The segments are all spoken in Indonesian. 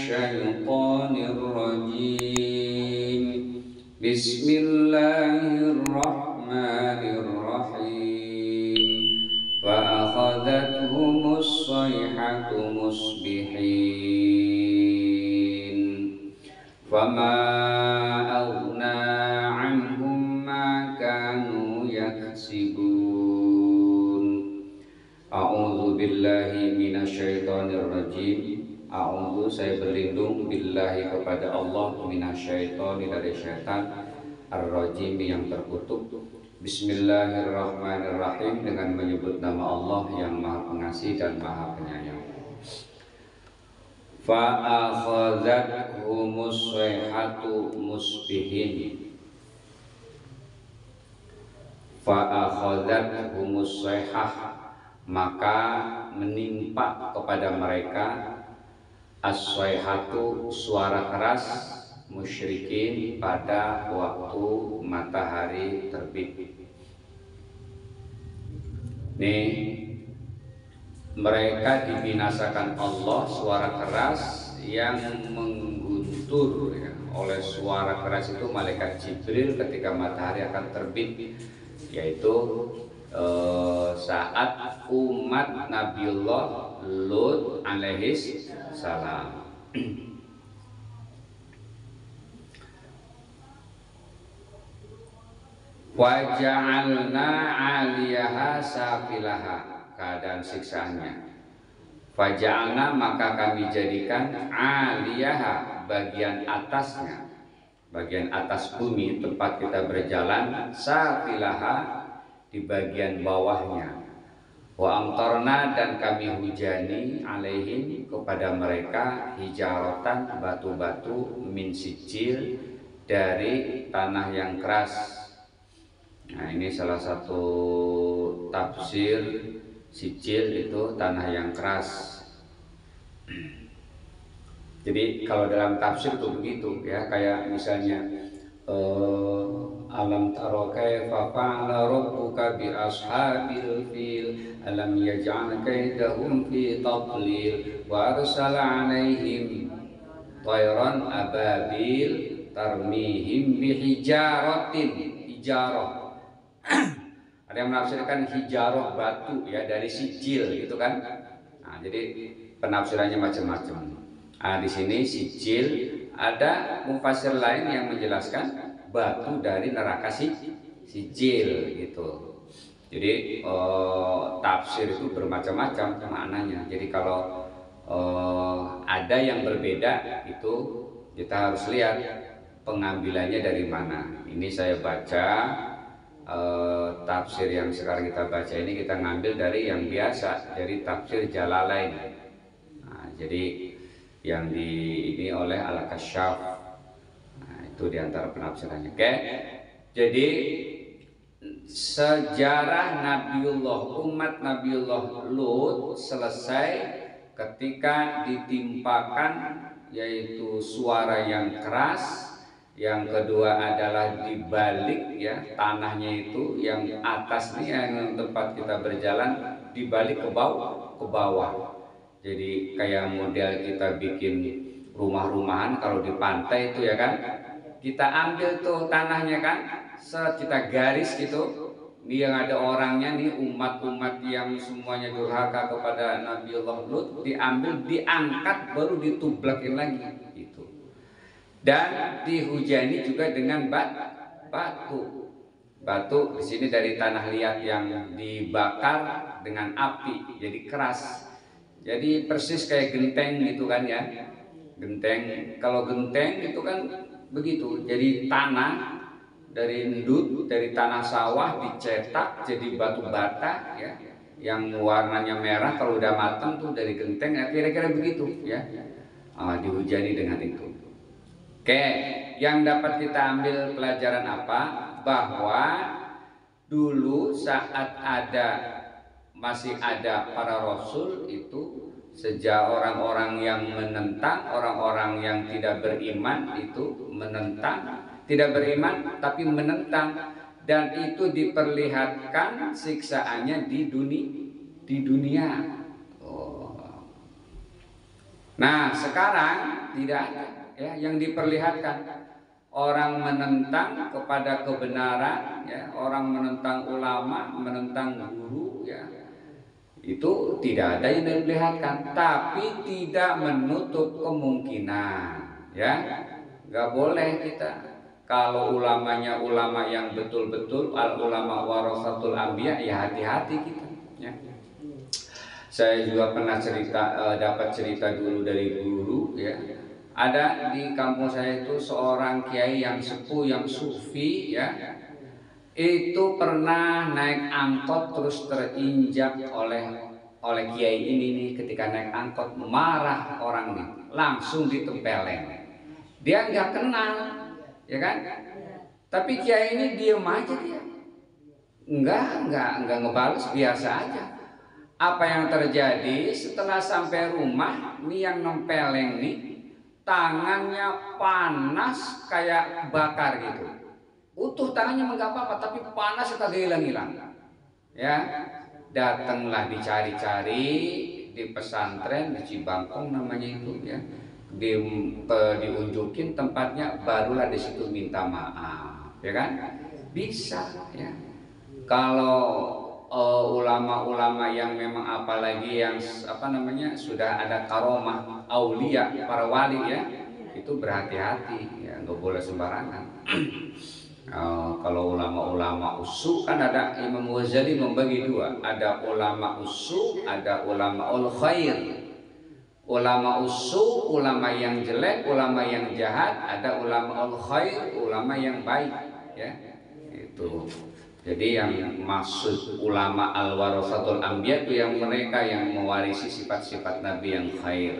الشيطان الرجيم بسم الله الرحمن الرحيم فأخذتهم الصيحة مصبحين فما أغنى عنهم ما كانوا يكسبون أعوذ بالله minasyaitonir rajim. A'udzu, saya berlindung billahi kepada Allah, minasyaitoni, dari syaitan, ar-rajim yang terkutuk. Bismillahirrahmanirrahim, dengan menyebut nama Allah yang Maha Pengasih dan Maha Penyayang. Fa akhadhathumus sayhatu musbihin. Fa akhadhathumus sayhah, maka menimpa kepada mereka as-sayhatu, suara keras, musyrikin pada waktu matahari terbit. Nih, mereka dibinasakan Allah, suara keras yang mengguntur ya. Oleh suara keras itu malaikat Jibril ketika matahari akan terbit, yaitu saat umat Nabiullah Lut alaihis salam. Wa ja'alna 'aliyaha safilaha, keadaan siksaannya. Fa ja'alna, maka kami jadikan 'aliyaha, bagian atasnya, bagian atas bumi tempat kita berjalan, safilaha, di bagian bawahnya. Wa amtarna, dan kami hujani alaihim, kepada mereka, hijaratan, batu-batu, min sijil, dari tanah yang keras. Nah, ini salah satu tafsir sijil, itu tanah yang keras. Jadi kalau dalam tafsir itu begitu ya, kayak misalnya alam taro kaifa fa'ala rabbuka bi ashabil fil alam yaj'al kaidahum fi tadlil wa arsala 'alaihim tayran ababil tarmihim bi hijaratin. Hijarah ada yang menafsirkan hijarah batu ya, dari sijil gitu kan. Nah, jadi penafsirannya macam-macam. Nah, di sini sijil, ada mufassir lain yang menjelaskan batu dari neraka sijil gitu. Jadi tafsir itu bermacam-macam maknanya. Jadi kalau ada yang berbeda, itu kita harus lihat pengambilannya dari mana. Ini saya baca tafsir yang sekarang kita baca ini, kita ngambil dari yang biasa, dari tafsir Jalalain. Nah, jadi yang ini oleh Al-Kasyaf. Nah, itu diantara penafsirannya. Oke. Jadi sejarah Nabiullah, umat Nabiullah Lut selesai ketika ditimpakan, yaitu suara yang keras. Yang kedua adalah dibalik ya, tanahnya itu yang atas nih, yang tempat kita berjalan, dibalik ke bawah. Jadi kayak model kita bikin rumah-rumahan kalau di pantai itu ya kan, kita ambil tuh tanahnya kan, kita garis gitu. Ini yang ada orangnya nih, umat-umat yang semuanya durhaka kepada Nabiullah Lut, diambil, diangkat, baru ditublakin lagi gitu. Dan dihujani juga dengan batu. Batu di sini dari tanah liat yang dibakar dengan api, jadi keras. Jadi persis kayak genteng gitu kan ya. Genteng, kalau genteng itu kan begitu. Jadi tanah dari endut, dari tanah sawah dicetak jadi batu bata ya, yang warnanya merah, kalau udah matang tuh dari genteng ya, kira-kira begitu ya. Dihujani dengan itu. Oke, yang dapat kita ambil pelajaran apa? Bahwa dulu saat masih ada para rasul itu, sejak orang-orang yang menentang, orang-orang yang tidak beriman itu menentang, tidak beriman tapi menentang, dan itu diperlihatkan siksaannya di dunia. Nah sekarang tidak ada ya yang diperlihatkan. Orang menentang kepada kebenaran, ya, orang menentang ulama, menentang guru, ya, itu tidak ada yang diperlihatkan. Tapi tidak menutup kemungkinan, ya, nggak boleh kita. Kalau ulamanya ulama yang betul-betul al ulama warasatul anbiya, ya hati-hati kita. Ya. Saya juga pernah dapat cerita dulu dari guru, ya. Ada di kampung saya itu seorang kiai yang sepuh, yang sufi, ya. Itu pernah naik angkot terus terinjak oleh kiai ini nih. Ketika naik angkot marah orang nih, langsung ditempeleng. Dia nggak kenal, ya kan? Tapi kiai ini diem aja dia, nggak ngebales, biasa aja. Apa yang terjadi setelah sampai rumah, nih yang nempeleng nih tangannya panas kayak bakar gitu. Utuh tangannya nggak apa-apa, tapi panas kagak hilang-hilang. Ya, datanglah dicari-cari di pesantren di Cibangkong namanya itu, ya. Diunjukin tempatnya, barulah di situ minta maaf, ya kan? Bisa, ya. Kalau ulama-ulama yang memang apalagi yang sudah ada karomah aulia para wali, ya, itu berhati-hati, ya, nggak boleh sembarangan. Kalau ulama-ulama usu kan ada, Imam Ghazali membagi dua, ada ulama usu, ada ulama ul khair. Ulama usu, ulama yang jelek, ulama yang jahat, ada ulama ul khair, ulama yang baik, ya. Itu. Jadi yang maksud ulama al-warasatul anbiya itu yang mereka yang mewarisi sifat-sifat Nabi yang khair,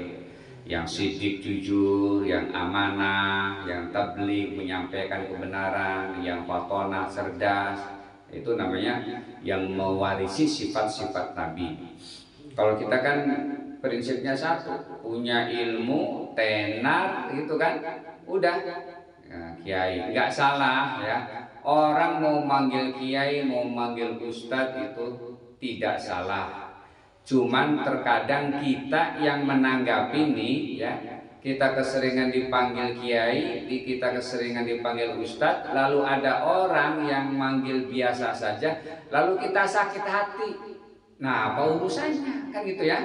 yang sidik jujur, yang amanah, yang tabligh menyampaikan kebenaran, yang fatonah cerdas. Itu namanya yang mewarisi sifat-sifat Nabi. Kalau kita kan prinsipnya satu, punya ilmu tenar gitu kan, udah, ya, kiai nggak salah, ya. Orang mau manggil kiai, mau manggil ustadz itu tidak salah. Cuman terkadang kita yang menanggapi nih, ya, kita keseringan dipanggil kiai, kita keseringan dipanggil ustadz, lalu ada orang yang manggil biasa saja, lalu kita sakit hati. Nah, apa urusannya? Kan gitu, ya.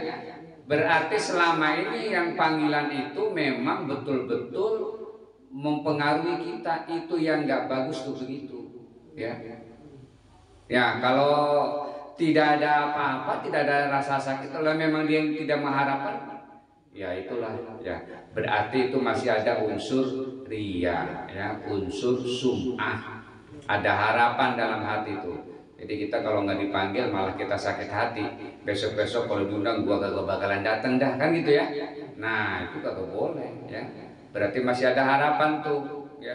Berarti selama ini yang panggilan itu memang betul-betul mempengaruhi kita, itu yang nggak bagus tuh begitu, ya. Ya, kalau tidak ada apa-apa, tidak ada rasa sakit, kalau memang dia tidak mengharapkan, ya itulah, ya. Berarti itu masih ada unsur riya, ya, unsur sum'ah, ada harapan dalam hati itu. Jadi kita kalau nggak dipanggil malah kita sakit hati. Besok-besok kalau diundang gua kagak bakalan datang dah, kan gitu, ya. Nah itu kagak boleh, ya. Berarti masih ada harapan tuh, ya.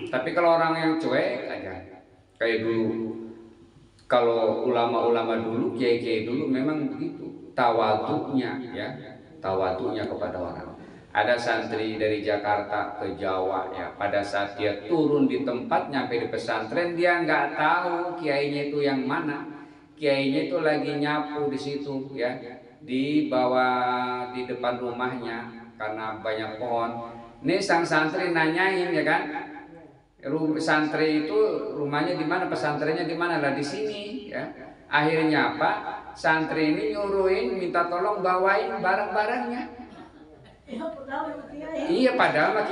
Tapi kalau orang yang cuek aja, kayak dulu, kalau ulama-ulama dulu, kiai-kiai dulu memang begitu, tawaduknya, ya, tawaduknya kepada orang. Ada santri dari Jakarta ke Jawa, ya, pada saat dia turun di tempat, nyampe di pesantren, dia nggak tahu kiainya itu yang mana. Kiainya itu lagi nyapu di situ, ya, di bawah, di depan rumahnya, karena banyak pohon. Ini sang santri nanyain, ya kan, santri itu rumahnya di mana, pesantrennya di mana, lah di sini, ya. Akhirnya apa? Santri ini nyuruhin minta tolong bawain barang-barangnya. Iya, padahal mah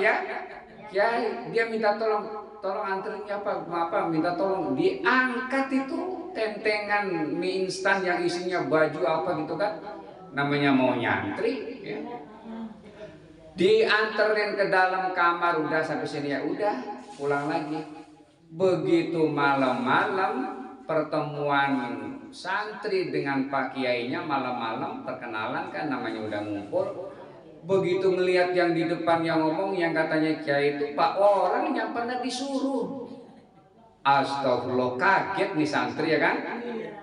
kiai dia minta tolong anterin apa, minta tolong diangkat itu tentengan mie instan yang isinya baju apa gitu kan, namanya mau nyantri, ya. Dianterin ke dalam kamar, udah sampai sini, ya udah pulang lagi. Begitu malam-malam pertemuan santri dengan Pak Kiainya, malam-malam perkenalan kan, namanya udah ngumpul. Begitu melihat yang di depan yang ngomong, yang katanya kiai itu Pak, orang yang pernah disuruh. Astagfirullah, kaget nih santri, ya kan?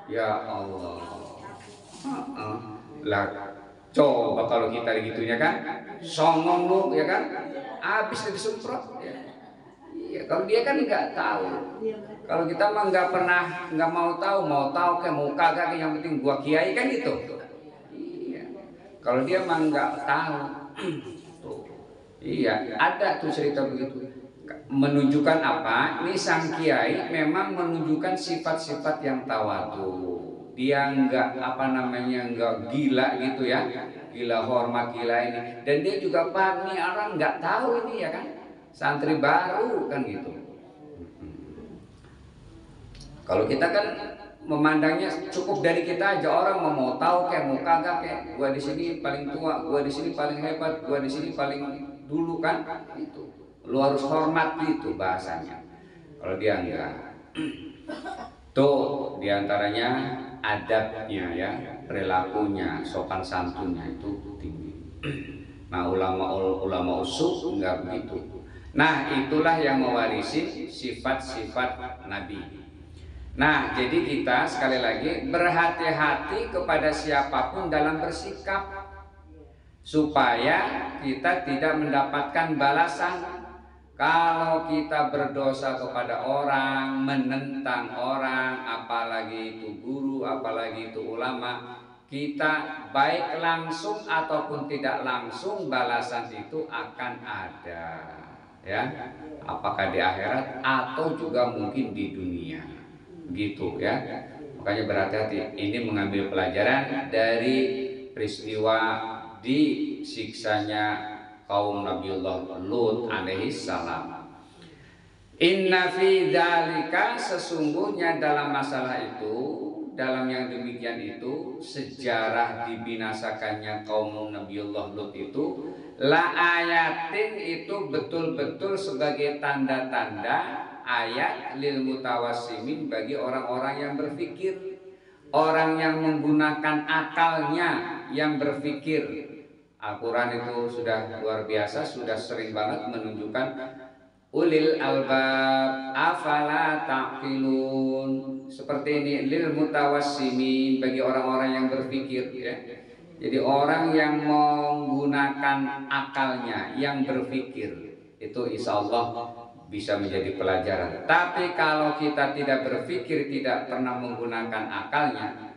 Ya Allah. Lah coba kalau kita gitunya kan, songong lu, ya kan, habis disemprot, ya. Iya, kalau dia kan nggak tahu. Kalau kita mah nggak pernah, nggak mau tahu kayak mau kagak, yang penting gua kiai kan gitu. Iya. Kalau dia mah nggak tahu. Tuh. Iya, ada tuh cerita begitu. Menunjukkan apa? Ini sang kiai memang menunjukkan sifat-sifat yang tawadu. Dia nggak apa namanya nggak gila gitu ya, gila hormat gila ini. Dan dia juga paham nih orang nggak tahu ini ya kan, santri baru kan gitu. Kalau kita kan memandangnya cukup dari kita aja, orang mau tahu kayak mau kagak kayak gua di sini paling tua, gua di sini paling hebat, gua di sini paling dulu kan itu. Lu harus hormat gitu bahasanya. Kalau dia enggak. Tuh diantaranya adabnya ya, perilakunya, sopan santunnya itu tinggi. Nah ulama usul enggak begitu. Nah itulah yang mewarisi sifat-sifat Nabi. Nah, jadi kita sekali lagi berhati-hati kepada siapapun dalam bersikap supaya kita tidak mendapatkan balasan. Kalau kita berdosa kepada orang, menentang orang, apalagi itu guru, apalagi itu ulama, kita baik langsung ataupun tidak langsung balasan itu akan ada, ya. Apakah di akhirat atau juga mungkin di dunia. Gitu ya, makanya berhati-hati. Ini mengambil pelajaran dari peristiwa disiksanya kaum Nabiullah Lut alaihi salam. Inna fi dzalika, sesungguhnya dalam masalah itu, dalam yang demikian itu, sejarah dibinasakannya kaum Nabiullah Lut itu, la ayatin, itu betul-betul sebagai tanda-tanda ayat lil mutawassimin, bagi orang-orang yang berpikir, orang yang menggunakan akalnya, yang berpikir. Al-Quran itu sudah luar biasa, sudah sering banget menunjukkan ulil albab afala taqilun, seperti ini, lil mutawassimin, bagi orang-orang yang berpikir ya. Jadi orang yang menggunakan akalnya, yang berpikir, itu insya Allah bisa menjadi pelajaran. Tapi kalau kita tidak berpikir, tidak pernah menggunakan akalnya,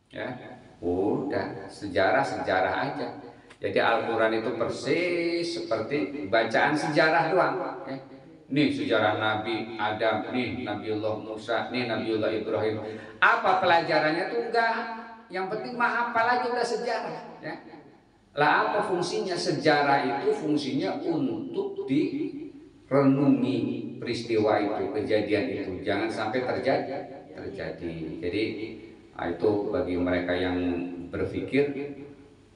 ya udah sejarah-sejarah aja. Jadi Al-Quran itu persis seperti bacaan sejarah doang, ya. Nih sejarah Nabi Adam, nih Nabiullah Musa, nih Nabiullah Ibrahim. Apa pelajarannya tuh enggak. Yang penting mah hafal aja udah sejarah, ya. Lah apa fungsinya sejarah itu? Fungsinya untuk renungi peristiwa itu, kejadian itu, jangan sampai terjadi. Jadi itu bagi mereka yang berpikir,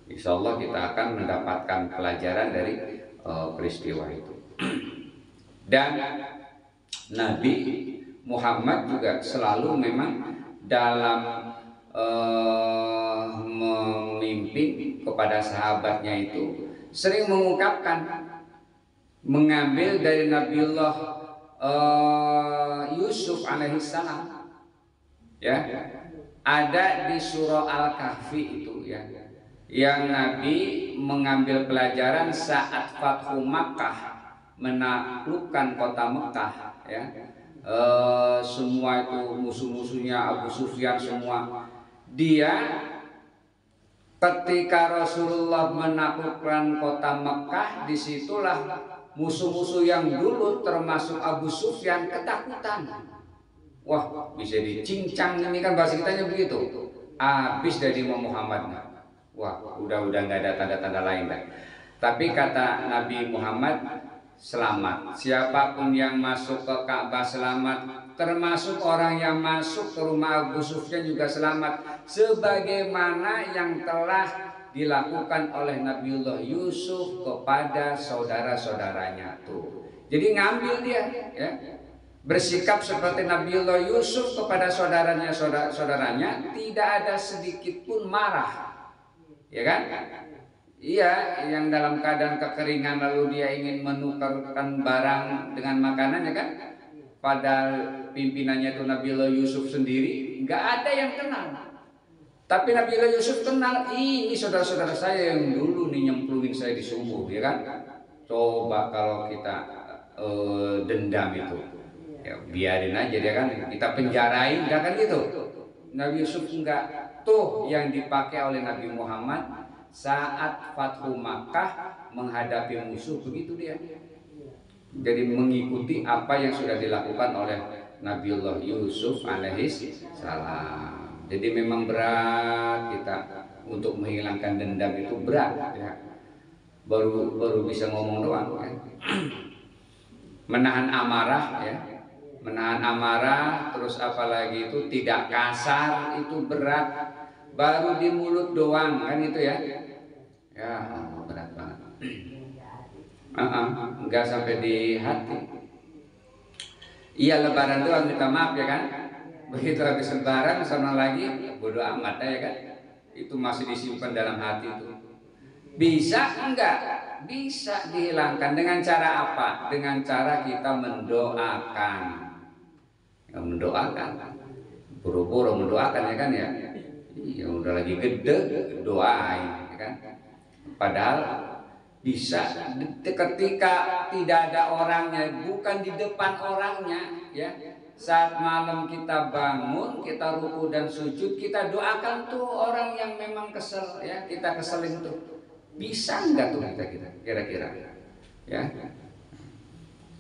insya Allah kita akan mendapatkan pelajaran dari peristiwa itu. Dan Nabi Muhammad juga selalu memang dalam memimpin kepada sahabatnya itu sering mengungkapkan, mengambil dari Nabiullah Yusuf alaihissalam, ya, ada di surah Al-Kahfi itu ya, yang Nabi mengambil pelajaran saat Fathu Makkah, menaklukkan kota Mekah, ya. Semua itu musuh-musuhnya Abu Sufyan semua. Dia ketika Rasulullah menaklukkan kota Mekah, disitulah musuh-musuh yang dulu termasuk Abu Sufyan ketakutan. Wah, bisa dicincang ini kan bahasa kitanya begitu. Habis dari Muhammad. Wah, udah nggak ada tanda-tanda lain kan. Tapi kata Nabi Muhammad, selamat. Siapapun yang masuk ke Ka'bah selamat, termasuk orang yang masuk ke rumah Abu Sufyan juga selamat, sebagaimana yang telah dilakukan oleh Nabiullah Yusuf kepada saudara-saudaranya tuh. Jadi ngambil dia, ya, bersikap seperti Nabiullah Yusuf kepada saudaranya, tidak ada sedikit pun marah, ya kan? Iya, yang dalam keadaan kekeringan lalu dia ingin menukarkan barang dengan makanannya kan? Padahal pimpinannya itu Nabiullah Yusuf sendiri, nggak ada yang kenal. Tapi Nabiullah Yusuf kenal, ini saudara-saudara saya yang dulu nih nyemplungin saya di sumur, ya kan? Coba kalau kita dendam itu, ya biarin aja dia kan, kita penjarain, nggak kan gitu? Nabi Yusuf enggak. Tuh yang dipakai oleh Nabi Muhammad saat Fathu Makkah menghadapi musuh, begitu dia. Jadi mengikuti apa yang sudah dilakukan oleh Nabiullah Yusuf alaihi salam. Jadi memang berat kita untuk menghilangkan dendam, itu berat ya. Baru bisa ngomong doang ya. Menahan amarah ya. Menahan amarah, terus apalagi itu tidak kasar, itu berat. Baru di mulut doang kan itu ya. Ya berat banget. Enggak sampai di hati. Iya, lebaran doang minta maaf ya kan. Begitu habis lebaran sana lagi bodo amat ya kan. Itu masih disimpan dalam hati itu. Bisa enggak? Bisa dihilangkan dengan cara apa? Dengan cara kita mendoakan. Ya, mendoakan. Buru-buru mendoakan ya kan ya. Iya, udah lagi gede doain ya kan. Padahal bisa ketika tidak ada orangnya, bukan di depan orangnya ya. Saat malam kita bangun, kita ruku dan sujud, kita doakan tuh orang yang memang kesel ya, kita keselin tuh. Bisa enggak tuh kita kira-kira ya?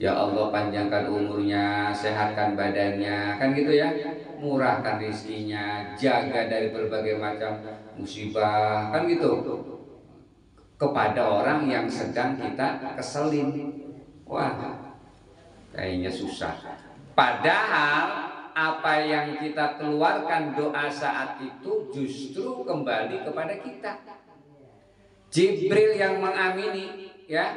Ya Allah, panjangkan umurnya, sehatkan badannya, kan gitu ya. Murahkan rezekinya, jaga dari berbagai macam musibah, kan gitu. Kepada orang yang sedang kita keselin. Wah, kayaknya susah. Padahal apa yang kita keluarkan doa saat itu justru kembali kepada kita. Jibril yang mengamini ya.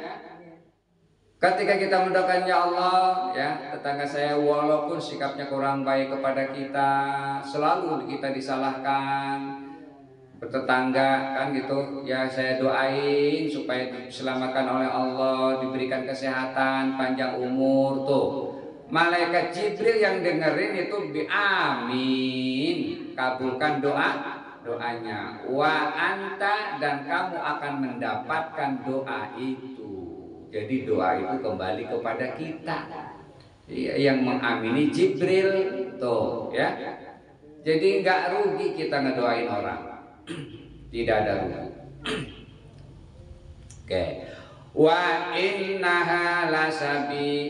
Ketika kita mendoakan, ya Allah ya, tetangga saya walaupun sikapnya kurang baik kepada kita, selalu kita disalahkan, bertetangga kan gitu ya, saya doain supaya diselamatkan oleh Allah, diberikan kesehatan, panjang umur. Tuh malaikat Jibril yang dengerin itu amin, kabulkan doanya. Wa anta, dan kamu akan mendapatkan doa itu. Jadi doa itu kembali kepada kita. Yang mengamini Jibril tuh ya. Jadi nggak rugi kita ngedoain orang. Tidak ada rugi. Oke. Wa innaha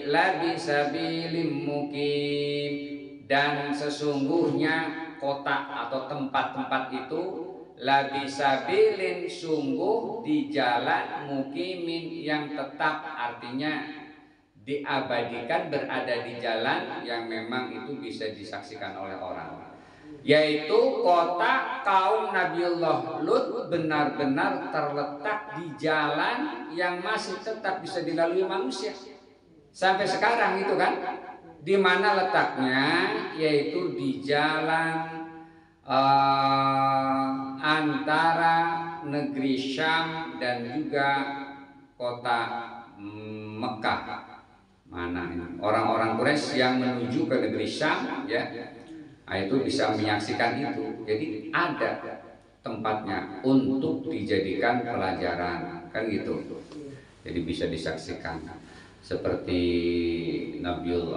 labisabilim mukim, dan sesungguhnya kota atau tempat-tempat itu labisabilin, sungguh di jalan, mukimin yang tetap, artinya diabadikan, berada di jalan yang memang itu bisa disaksikan oleh orang, yaitu kota kaum Nabiullah Lut benar-benar terletak di jalan yang masih tetap bisa dilalui manusia sampai sekarang itu kan. Di mana letaknya? Yaitu di jalan antara negeri Syam dan juga kota Mekah. Mana ini? Orang-orang Quraisy yang menuju ke negeri Syam ya, itu bisa menyaksikan itu. Jadi ada tempatnya untuk dijadikan pelajaran, kan gitu. Jadi bisa disaksikan. Seperti Nabiul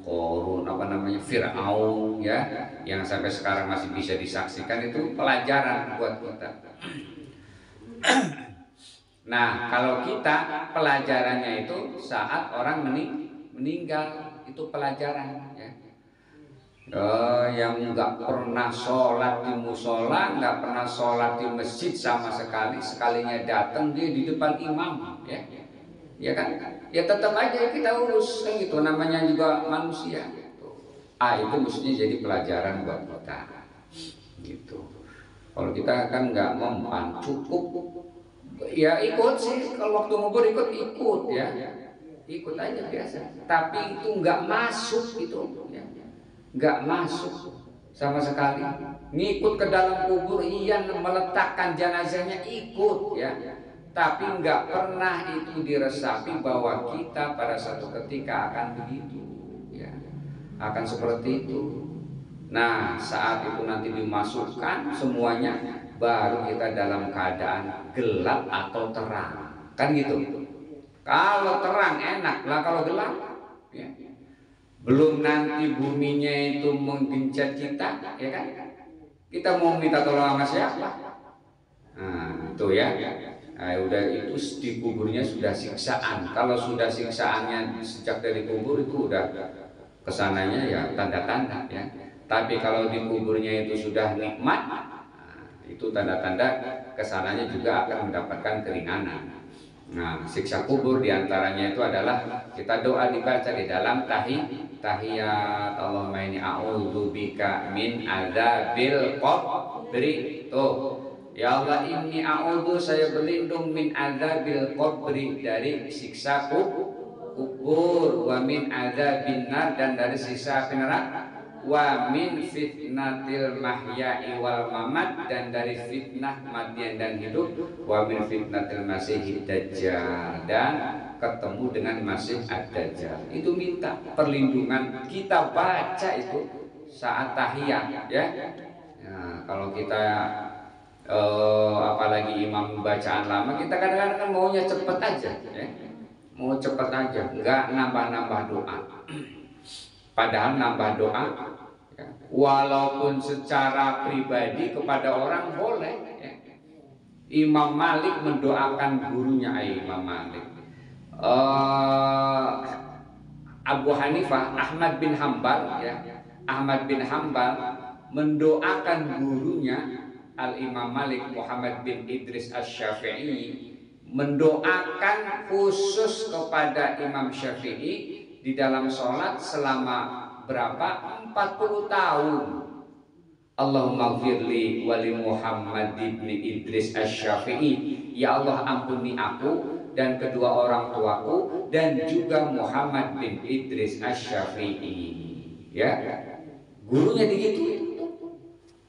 Korun, Fir'aun ya, yang sampai sekarang masih bisa disaksikan, itu pelajaran buat kita. Nah, kalau kita pelajarannya itu saat orang meninggal, itu pelajaran ya. Yang nggak pernah sholat di musola, nggak pernah sholat di masjid sama sekali, sekalinya datang dia di depan imam ya. Ya kan? Ya tetap aja kita urus kan gitu, namanya juga manusia. Itu mestinya jadi pelajaran buat kita. Gitu. Kalau kita kan nggak mempan, cukup ya ikut sih, kalau waktu ngubur ikut ya. Ikut aja biasa. Tapi itu nggak masuk gitu ya. Nggak masuk sama sekali. Ngikut ke dalam kubur, iya, meletakkan jenazahnya ikut ya. Tapi nggak pernah itu diresapi bahwa kita pada suatu ketika akan begitu ya, akan seperti itu. Nah, saat itu nanti dimasukkan semuanya, baru kita dalam keadaan gelap atau terang, kan gitu. Kalau terang enak lah, kalau gelap ya. Belum nanti buminya itu menggencet kita ya kan, kita mau minta tolong sama siapa? Nah, itu ya. Nah, udah itu di kuburnya sudah siksaan. Kalau sudah siksaannya sejak dari kubur itu udah kesananya ya tanda-tanda ya. Tapi kalau di kuburnya itu sudah nikmat, nah, itu tanda-tanda kesananya juga akan mendapatkan keringanan. Nah, siksa kubur diantaranya itu adalah kita doa dibaca di dalam tahiyat Allahumma inni a'udzubika min adzabil qabri. Tuh, ya Allah, inni a'udzu, saya berlindung min adzabil qabri, dari siksa kubur, wa min adzabin nar, dan dari siksa api neraka, wa min fitnatil mahya'i wal mamat, dan dari fitnah kematian dan hidup, wa min fitnatil masihid dajjal, dan ketemu dengan masih ad-dajjal. Itu minta perlindungan, kita baca itu saat tahiyat ya. Nah, kalau kita apalagi imam bacaan lama, kita kadang-kadang kan maunya cepet aja ya. Mau cepet aja, nggak nambah-nambah doa. Padahal nambah doa ya, walaupun secara pribadi kepada orang boleh ya. Imam Malik mendoakan gurunya, Imam Malik, Abu Hanifah, Ahmad bin Hambal ya. Ahmad bin Hambal mendoakan gurunya Al-Imam Malik, Muhammad bin Idris Asy-Syafi'i, mendoakan khusus kepada Imam Syafi'i di dalam sholat selama berapa? 40 tahun. Allahumma gfirli wali Muhammad bin Idris Asy-Syafi'i, ya Allah ampuni aku dan kedua orang tuaku dan juga Muhammad bin Idris Asy-Syafi'i. Ya, gurunya digituin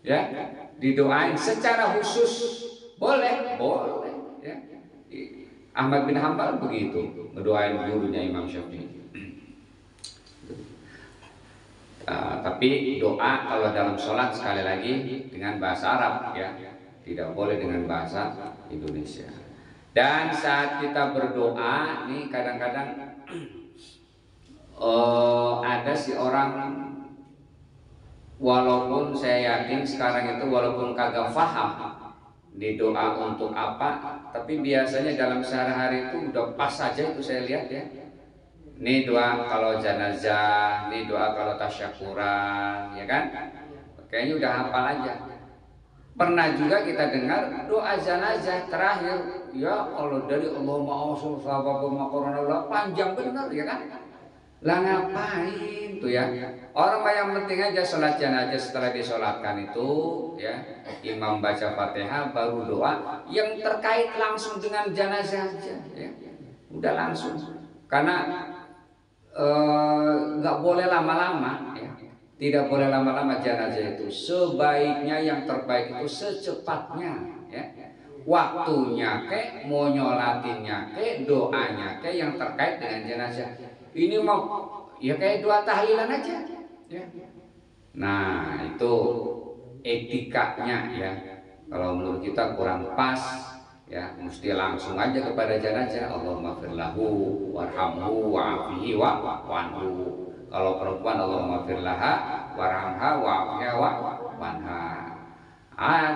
ya, didoain secara khusus. Boleh ya. Ahmad bin Hambal begitu mendoain gurunya Imam Syafi'i. Tapi doa kalau dalam sholat sekali lagi dengan bahasa Arab ya, tidak boleh dengan bahasa Indonesia. Dan saat kita berdoa nih kadang-kadang ada si orang, walaupun saya yakin sekarang itu walaupun kagak paham di doa untuk apa, tapi biasanya dalam sehari-hari itu udah pas saja itu saya lihat ya. Ini doa kalau jenazah, ini doa kalau tasyakuran, ya kan? Kayaknya udah hafal aja. Pernah juga kita dengar doa jenazah terakhir, ya Allah dari Allahumma ausul sahabat makorona, panjang benar ya kan? Lah ngapain tuh ya? Orang yang penting aja sholat jenazah, setelah disolatkan itu ya, imam baca Fatihah baru doa yang terkait langsung dengan jenazah aja ya. Udah langsung. Karena nggak boleh lama-lama ya. Tidak boleh lama-lama jenazah itu. Sebaiknya yang terbaik itu secepatnya ya. Waktunya ke, mau nyolatinnya ke, doanya ke yang terkait dengan jenazah. Ini mau ya kayak doa tahlilan aja ya. Nah itu etikanya ya. Kalau menurut kita kurang pas ya, mesti langsung aja kepada jenazah, Allahumma firlahu warhamhu wa'afihi wa'anhu. Kalau perempuan Allahumma firlaha warhamha wa'afiha wa'anha.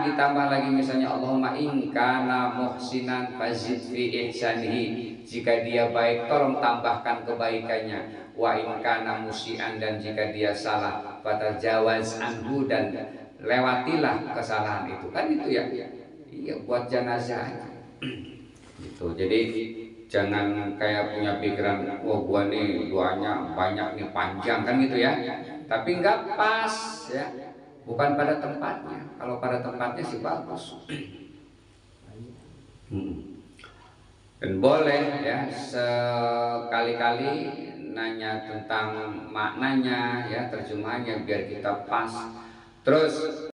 Ditambah lagi misalnya Allahumma in kana muhsinan fazid fi ihsanihi, jika dia baik tolong tambahkan kebaikannya. Wa in kana musian, dan jika dia salah fatajawaz anhu, dan lewatilah kesalahan itu. Kan itu ya. Iya, buat jenazah gitu. Jadi jangan kayak punya pikiran, wah gua nih doanya banyak nih, panjang kan gitu ya. Tapi nggak pas ya. Bukan pada tempatnya. Kalau pada tempatnya sih bagus. Dan boleh ya sekali-kali nanya tentang maknanya ya, terjemahannya biar kita pas. Terus